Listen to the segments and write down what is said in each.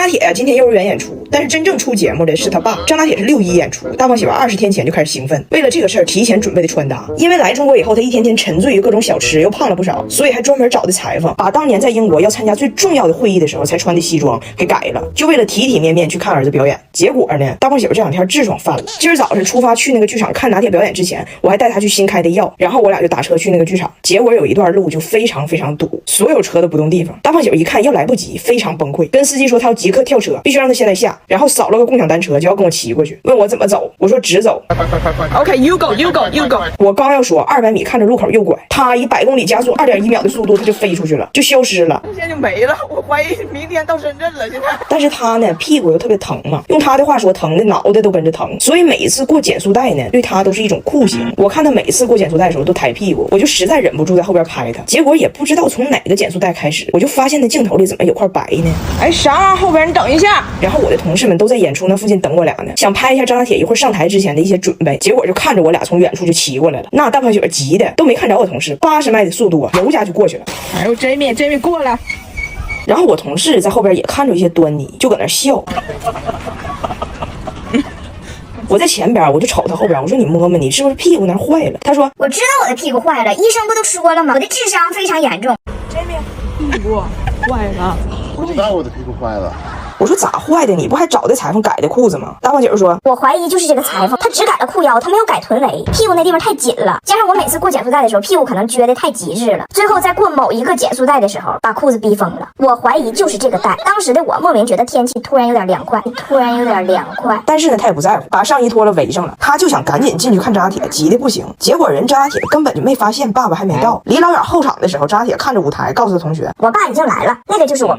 铁呀，今天幼儿园演出，但是真正出节目的是他爸。张大铁是6·1演出，大胖媳妇20天前就开始兴奋，为了这个事儿提前准备的穿搭。因为来中国以后，他一天天沉醉于各种小吃，又胖了不少，所以还专门找的裁缝，把当年在英国要参加最重要的会议的时候才穿的西装给改了，就为了体体面面去看儿子表演。结果呢，大胖媳妇这2天痔疮犯了。今儿早上出发去那个剧场看拿铁表演之前，我还带他去新开的药，然后我俩就打车去那个剧场。结果有一段路就非常堵，所有车都不动地方。大胖媳妇一看要来不及，非常崩溃，跟司机说他要即刻跳车，必须让他现在下，然后扫了个共享单车就要跟我骑过去，问我怎么走，我说直走。OK, you go. 我刚要说200米看着路口右拐，他以100公里加速2.1秒的速度他就飞出去了，就消失了，现在就没了。我怀疑明天到深圳了。现在，但是他呢屁股又特别疼嘛，用他的话说，疼的脑袋都跟着疼，所以每一次过减速带呢，对他都是一种酷刑。我看他每一次过减速带的时候都抬屁股，我就实在忍不住在后边拍他，结果也不知道从哪个减速带开始，我就发现那镜头里怎么有块白呢？哎，啥？后边你等一下。然后我的同事们都在演出那附近等我俩呢，想拍一下张大铁一会儿上台之前的一些准备，结果就看着我俩从远处就骑过来了。那大胖媳妇急的都没看着我同事，80迈的速度啊，油家就过去了。哎呦 ，Jamie 过来。然后我同事在后边也看着一些端倪，就搁那笑。我在前边，我就瞅他后边，我说你摸摸，你是不是屁股那坏了？他说我知道我的屁股坏了，医生不都说了吗？我的智商非常严重。Jamie， 屁股坏了。不知道我的屁股坏了。我说咋坏的？你不还找的裁缝改的裤子吗？大胖姐说，我怀疑就是这个裁缝，他只改了裤腰，他没有改臀围，屁股那地方太紧了，加上我每次过减速带的时候，屁股可能撅得太极致了，最后在过某一个减速带的时候，把裤子逼疯了。我怀疑就是这个带。当时的我莫名觉得天气突然有点凉快，但是呢，他也不在乎，把上衣脱了围上了，他就想赶紧进去看张大铁，急得不行。结果人张大铁根本就没发现爸爸还没到，离老远后场的时候，张大铁看着舞台，告诉他同学，我爸已经来了，那个就是我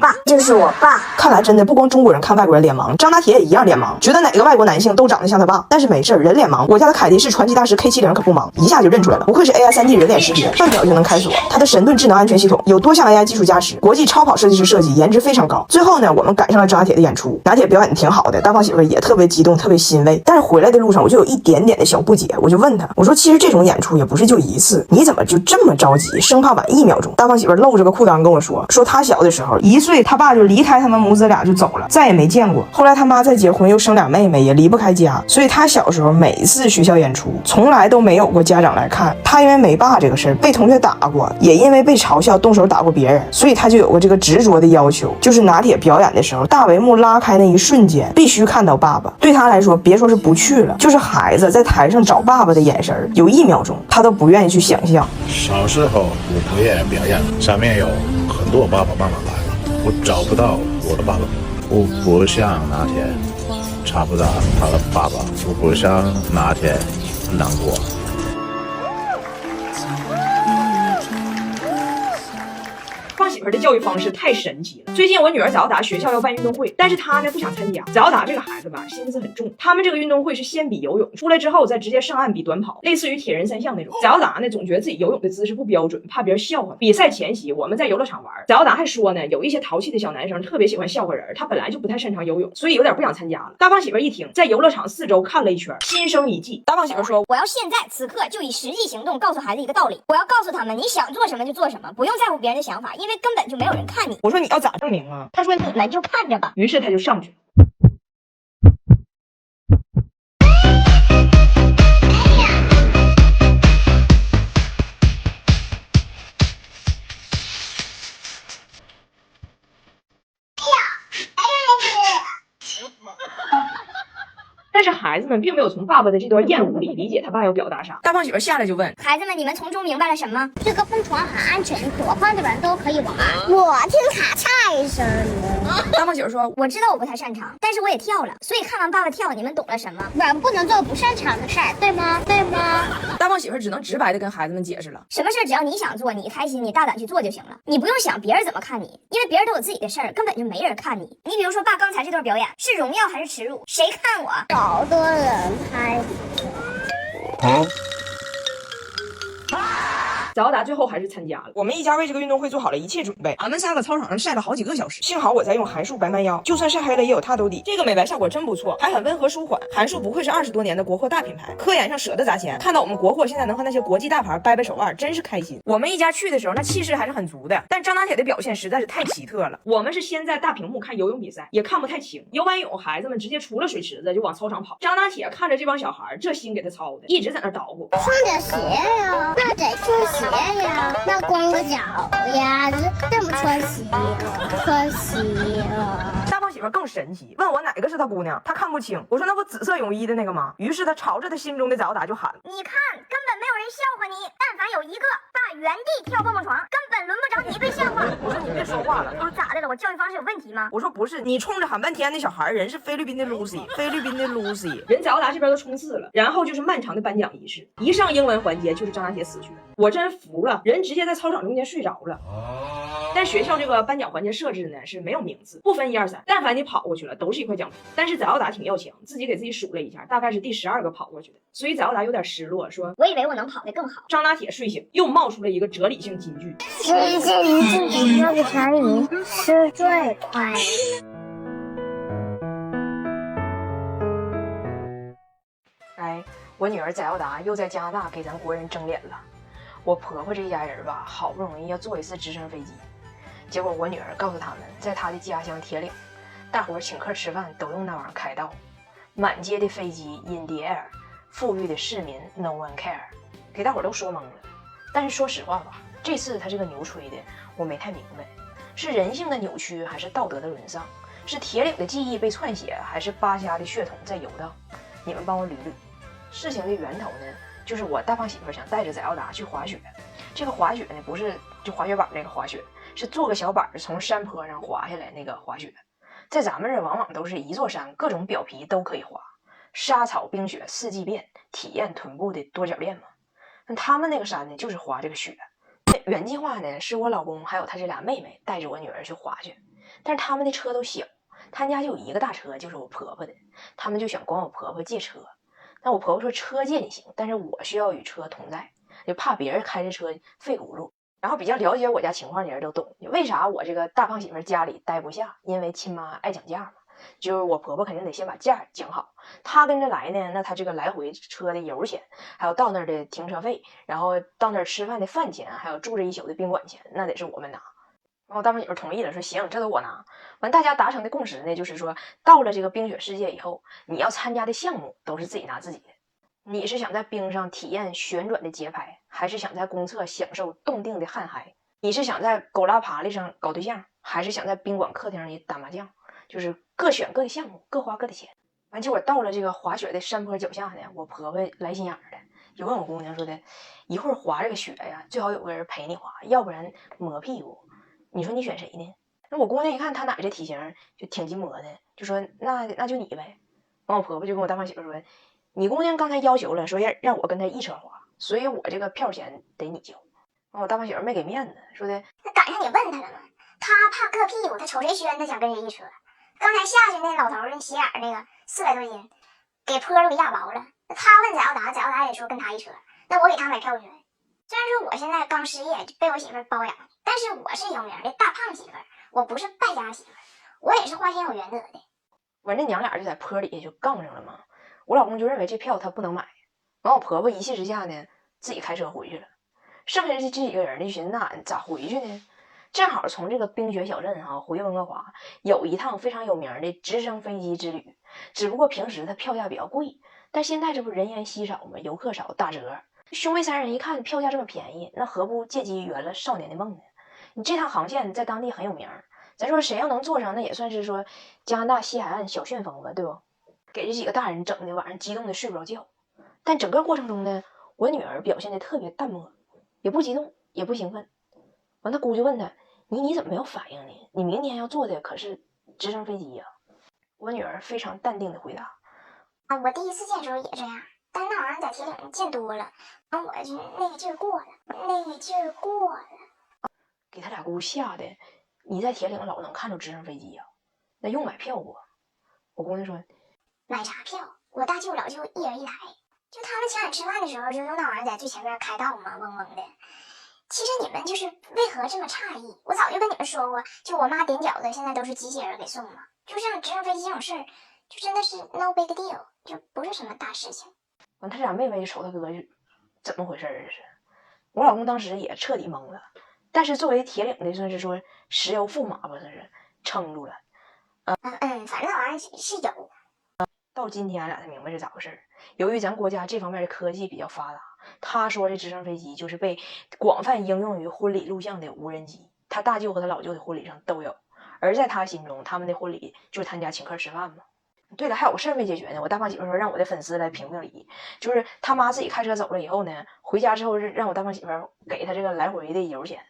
爸，看来真的不光中国人看外国人脸盲，张大铁也一样脸盲，觉得哪个外国男性都长得像他爸。但是没事，人脸盲，我家的凯迪士传奇大师 K70可不盲，一下就认出来了，不愧是 AI 3D 人脸识别，半秒就能开锁。它的神盾智能安全系统有多项 AI 技术加持，国际超跑设计师设计，颜值非常高。最后呢，我们赶上了张大铁的演出，拿铁表演的挺好的，大胖媳妇也特别激动，特别欣慰。但是回来的路上，我就有一点点的小不解，我就问他，我说其实这种演出也不是就一次，你怎么就这么着急，生怕晚1秒钟？大胖媳妇露着个裤裆跟我说他小的时候1岁，他爸就离开他们母子俩就走了，再也没见过。后来他妈再结婚又生2妹妹，也离不开家，所以他小时候每一次学校演出从来都没有过家长来看。他因为没爸这个事儿被同学打过，也因为被嘲笑动手打过别人，所以他就有过这个执着的要求，就是拿铁表演的时候，大帷幕拉开那一瞬间必须看到爸爸。对他来说，别说是不去了，就是孩子在台上找爸爸的眼神，有1秒钟他都不愿意去想象。小时候我不愿意表演，上面有很多爸爸妈妈来了，我找不到我的爸爸，我不像拿铁查不到他的爸爸，我不像拿铁难过。胖媳妇的教育方式太神奇了。最近我女儿早达学校要办运动会，但是她呢不想参加。早达这个孩子吧，心思很重。他们这个运动会是先比游泳，出来之后再直接上岸比短跑，类似于铁人3项那种。早达呢总觉得自己游泳的姿势不标准，怕别人笑话。比赛前夕，我们在游乐场玩，早达还说呢，有一些淘气的小男生特别喜欢笑话人，他本来就不太擅长游泳，所以有点不想参加了。大胖媳妇一听，在游乐场4周看了一圈，心生一计。大胖媳妇说，我要现在此刻就以实际行动告诉孩子一个道理，我要告诉他们，你想做什么就做什么，不用在乎别人的想法，因为根本就没有人看你。我说你要咋证明啊？他说你们就看着吧。于是他就上去了。但是孩子们并没有从爸爸的这段厌恶里理解他爸要表达啥。大胖媳妇下来就问孩子们，你们从中明白了什么？这个蹦床很安全，多胖的人都可以玩。我听他太声了。大胖媳妇说，我知道我不太擅长，但是我也跳了，所以看完爸爸跳，你们懂了什么？人不能做不擅长的事儿，对吗？大胖媳妇只能直白的跟孩子们解释了，什么事只要你想做，你开心，你大胆去做就行了，你不用想别人怎么看你，因为别人都有自己的事儿，根本就没人看你。你比如说爸刚才这段表演是荣耀还是耻辱？谁看我？好多人拍。早达最后还是参加了。我们一家为这个运动会做好了一切准备，俺们仨搁操场上晒了好几个小时，幸好我在用韩束白蛮腰，就算晒黑了也有它兜底。这个美白效果真不错，还很温和舒缓。韩束不愧是20多年的国货大品牌，科研上舍得砸钱。看到我们国货现在能和那些国际大牌掰掰手腕，真是开心。我们一家去的时候，那气势还是很足的，但张拿铁的表现实在是太奇特了。我们是先在大屏幕看游泳比赛，也看不太清。游完泳，孩子们直接出了水池子就往操场跑。张拿铁看着这帮小孩，这心给他操的，一直在那捣鼓。穿点鞋呀，那得穿鞋呀，那光个脚呀，这么穿鞋呀，穿鞋呀。大胖媳妇更神奇，问我哪个是她姑娘，她看不清。我说那不紫色泳衣的那个吗？于是她朝着她心中的早达就喊：你看，根本没有人笑话你，但凡有一个爸原地跳蹦蹦床，根本轮不着你被笑话。我说你别说话了。我说咋的了？我教育方式有问题吗？我说不是，你冲着喊半天那小孩，人是菲律宾的 Lucy， 菲律宾的 Lucy。人早达这边都冲刺了，然后就是漫长的颁奖仪式，一上英文环节就是张拿铁死去了，我真服了，人直接在操场中间睡着了。但学校这个颁奖环节设置呢是没有名次，不分1、2、3，但凡你跑过去了都是一块奖牌。但是早达挺要强，自己给自己数了一下，大概是第12个跑过去的，所以早达有点失落，说我以为我能跑得更好。张拿铁睡醒又冒出了一个哲理性金句：世界里最重要的成语是最快。哎，我女儿早达又在加拿大给咱国人争脸了。我婆婆这一家人吧，好不容易要坐一次直升飞机，结果我女儿告诉他们，在她的家乡铁岭，大伙儿请客吃饭都用那玩意儿开道，满街的飞机 in the air， 富裕的市民 no one care， 给大伙儿都说懵了。但是说实话吧，这次他这个牛吹的我没太明白，是人性的扭曲还是道德的沦丧？是铁岭的记忆被篡写，还是巴虾的血统在游荡？你们帮我捋捋。事情的源头呢，就是我大胖媳妇想带着早达去滑雪。这个滑雪呢，不是就滑雪板那个滑雪，是坐个小板从山坡上滑下来那个滑雪。在咱们这往往都是一座山，各种表皮都可以滑，沙草冰雪四季变，体验臀部的多角恋嘛。那他们那个山呢，就是滑这个雪。原计划呢，是我老公还有他这俩妹妹带着我女儿去滑去，但是他们的车都小，他家就有一个大车，就是我婆婆的，他们就想管我婆婆借车。那我婆婆说车借你行，但是我需要与车同在，就怕别人开着车费轱辘。然后比较了解我家情况的人都懂，为啥我这个大胖媳妇家里待不下，因为亲妈爱讲价嘛，就是我婆婆肯定得先把价讲好，她跟着来呢，那她这个来回车的油钱，还有到那儿的停车费，然后到那儿吃饭的饭钱，还有住这一宿的宾馆钱，那得是我们拿。然后大胖媳妇同意了，说行，这都我拿。完，大家达成的共识呢，就是说到了这个冰雪世界以后，你要参加的项目都是自己拿自己的。你是想在冰上体验旋转的节拍，还是想在公厕享受冻定的汗嗨？你是想在狗拉爬犁上搞对象，还是想在宾馆客厅里打麻将？就是各选各的项目，各花各的钱。完，结果到了这个滑雪的山坡脚下呢，我婆婆来心眼儿的，就问我姑娘说的，一会儿滑这个雪呀，最好有个人陪你滑，要不然磨屁股。你说你选谁呢？那我姑娘一看她奶这体型就挺筋磨的，就说那就你呗。完，我婆婆就跟我大胖媳妇说，你姑娘刚才要求了，说让我跟她一车滑，所以我这个票钱得你交。完，我大胖媳妇没给面子，说的那赶上你问他了吗？他怕硌屁股，他瞅谁宣，他想跟谁一车。刚才下去那老头儿那斜眼那个400多斤，给坡都给压薄了。他问翟达，翟达也说跟他一车，那我给他买票钱。虽然说我现在刚失业，被我媳妇包养，但是我是有名的大胖媳妇，我不是败家媳妇，我也是花钱有原则的。完，这娘俩就在坡底下就杠上了嘛。我老公就认为这票他不能买，完我婆婆一气之下呢，自己开车回去了。剩下的这几个人呢，就寻思那俺咋回去呢？正好从这个冰雪小镇回温哥华有一趟非常有名的直升飞机之旅，只不过平时它票价比较贵，但现在这不人烟稀少嘛，游客少，打折。兄妹3人一看票价这么便宜，那何不借机圆了少年的梦呢？你这趟航线在当地很有名，咱说谁要能坐上，那也算是说加拿大西海岸小旋风吧，对不？给这几个大人整的晚上激动的睡不着觉。但整个过程中呢，我女儿表现的特别淡漠，也不激动也不兴奋。完，他姑就问他，你怎么没有反应呢？你明天要坐的可是直升飞机呀。我女儿非常淡定的回答，我第一次见的时候也这样，但那玩意儿在铁岭见多了，然后我就那个劲儿过了，给他俩姑吓的，你在铁岭老能看着直升飞机呀？那用买票不？我姑娘说，买啥票？我大舅老舅一人一台，就他们请俺吃饭的时候，就用那玩意儿在最前面开道嘛，嗡嗡的。其实你们就是为何这么诧异？我早就跟你们说过，就我妈点饺子现在都是机器人给送嘛。就像直升飞机这种事儿，就真的是 no big deal， 就不是什么大事情。完，他俩妹妹瞅他哥就怎么回事儿？这是我老公当时也彻底懵了。但是作为铁岭的，算是说石油驸马吧，算是撑住了。反正那玩意儿是有。到今天俺俩才明白是咋回事儿。由于咱国家这方面的科技比较发达，他说这直升飞机就是被广泛应用于婚礼录像的无人机，他大舅和他老舅的婚礼上都有。而在他心中，他们的婚礼就是他家请客吃饭嘛。对了，还有个事儿没解决呢。我大胖媳妇说让我的粉丝来评评理，就是他妈自己开车走了以后呢，回家之后让我大胖媳妇给他这个来回的油钱。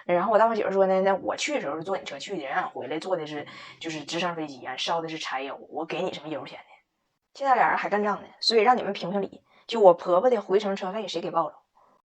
然后我大胖媳妇说呢，那我去的时候是坐你车去的，让俺回来坐的是就是直升飞机啊，烧的是柴油，我给你什么油钱呢？现在俩人还干仗呢，所以让你们评评理，就我婆婆的回程车费谁给报了？